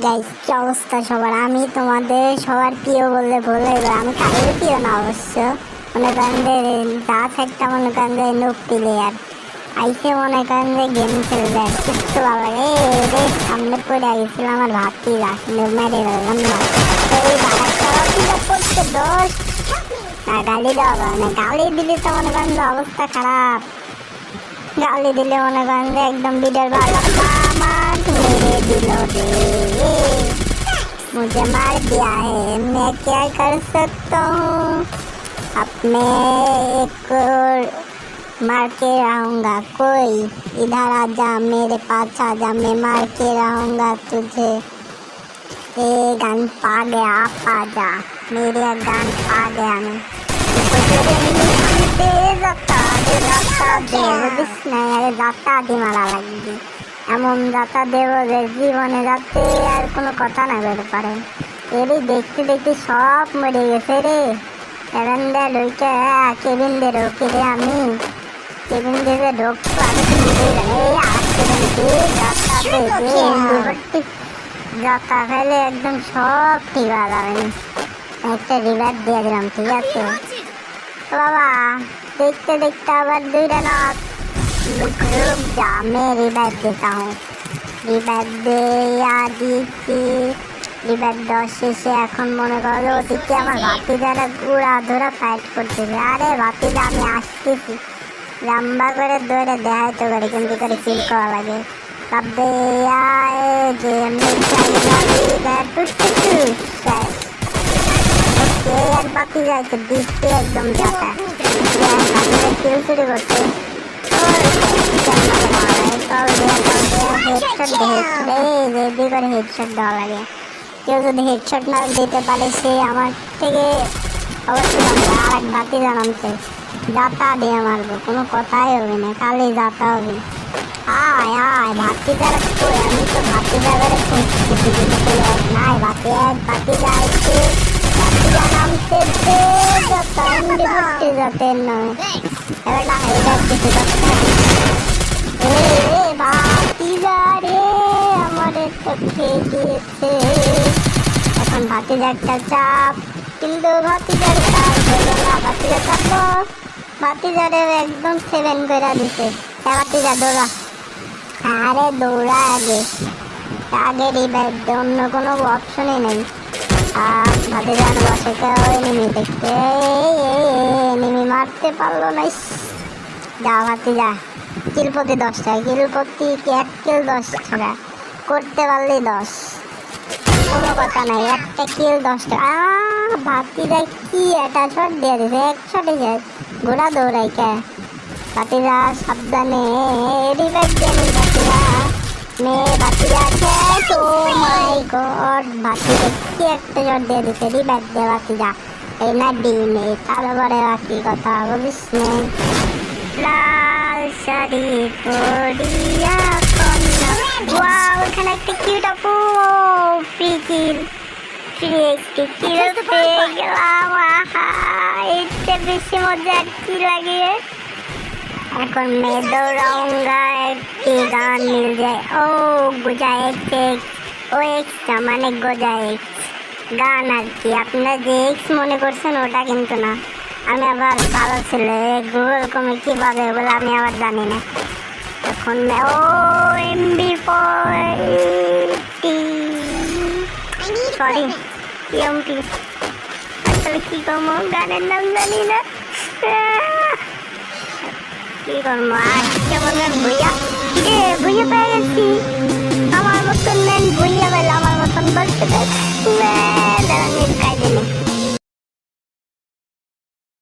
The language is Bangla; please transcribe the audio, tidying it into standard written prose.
গাইস, কি অবস্থা সবার? আমি তোমাদের সবার প্রিয় বললে ভুলে যাবে। আমি কারোর প্রিয় না অবশ্য। মনে করেন যে দাঁত একটা মনে করেন যে নুক প্লেয়ার আইসে মনে করেন যে গেম খেলবে কিছু ভালো লাগে। রে সামনে পড়ে গেছিল আমার ভাবতেই মেরে গেলাম না। এই ভাড়াটা করছে দোষ না, গালি দেওয়া মানে গালি দিলে তো মনে করেন যে অবস্থা খারাপ। গালি দিলে মনে করেন যে একদম ভিডিওর ভালো मेरे दिलों ने मुझे मार दिया है, मैं क्या कर सकता हूँ। अपने एक मार के रहूँगा, कोई इधर आ जा मेरे पास आ जा, मैं मार के रहूँगा तुझे। ये गान पा गया, आप आ जा मेरे गान पा गया मैं। মারা লাগবে এমন যাতা দেব যে জীবনে যাতে আর কোনো কথা না বের পারে। এরই দেখতে দেখতে সব মরে গেছে রে। এভেন্ডার ওইটা কেবিন দিয়ে ঢোকে রে, আমি কেবিন দিয়ে ঢোকবো আমি যাতা ফেলে একদম সব ঠিক হয়ে যাবে। একটা রিভার দিয়ে দিলাম, ঠিক আছে বাবা। देखते देखते আবার দুইটা নক। रुक जा, मैं रिवाइव देता हूँ। रिवाइव दे দিচ্ছি। রিভাইভ দেওয়ার শেষে এখন মনে করো ওদিকে আমার ভাতিজারা উড়া ধরা ফাইট করতেছে। আরে ভাতিজা আমি আসতেছি, লম্বা করে দৌড়ে দেখাইতে পারি কিন্তু করে ফিল করা লাগে। সব যে এমনি আর বাকি যাইতে দিচ্ছে একদম যাতা কিল চুরি করছে। হেডশট দেওয়া লাগে। কেউ যদি হেডশট না দিতে পারে সে আমার থেকে অবশ্যই আর এক বাতি জানামছে যাতা দিয়ে মারবো, কোনো কথাই হবে না, খালি যাতা হবে। আয় আয় ভাতি যারা আমি তো ভাতি যাবে নাই ভাতি এক ভাতি যাইছে নামতে যাতে নয় আমাদের তো খেয়ে দিয়েছে। এখন ভাতিজার একটা চাপ, কিন্তু ভাতিজার চাপ হলো না। ভাতিজা চাপো ভাতিজারে একদম 7 করে দিছে। ভাতিজা দৌড়া, আরে দৌড়া আগে আগে রিভাইভ দে, অন্য কোনো অপশনই নেই। ভাতিজার বসে কেউ এনিমি দেখতে, এনিমি মারতে পারলো না। যা ভাতিজা, কিল প্রতি 10 টাকা, কিল প্রতি 1 কিল 10 টাকা, করতে পারলেই 10, কোনো কথা নাই। একটা কিল 10 টাকা। ভাতিজা কি একটা শট দিয়ে দিছে, এক শটে যায় ঘোড়া দৌড়াই কে। ভাতিজা সাবধানে রিভাইভ দেন ভাতিজা, মেয়ে ভাতিজা আছে। ও মাই গড, ভাতিজা কি একটা শট দিয়ে দিছে, রিভাইভ দে ভাতিজা। এই না ডিমে তারপরে বাকি কথা বলিস নে। লাল শাড়ি পরিয়া কন্যা, ওয়াও এখানে একটা কিউট আপু ফ্রি কিল, ফ্রি একটি কিল পেয়ে গেলাম। আহা এতে বেশি মজা আর কি লাগে। এখন मैं दौड़ाऊंगा, একটি গান মিল যায়। ও গোজা এক্স, ও এক্স মানে গোজা এক্স গান আর কি। আপনারা যে এক্স মনে করছেন ওটা কিন্তু না। আমি আবার ভালো ছিল, গুগল কমে কীভাবে বলে আমি আবার জানি না। এখন ও MB40 সরি এমপি, আসলে কী করবো গানের নাম জানি না, কী করবো। আর বলবেন ভুইয়া, ভুইয়া পেয়ে গেছি আমার মতন ম্যান।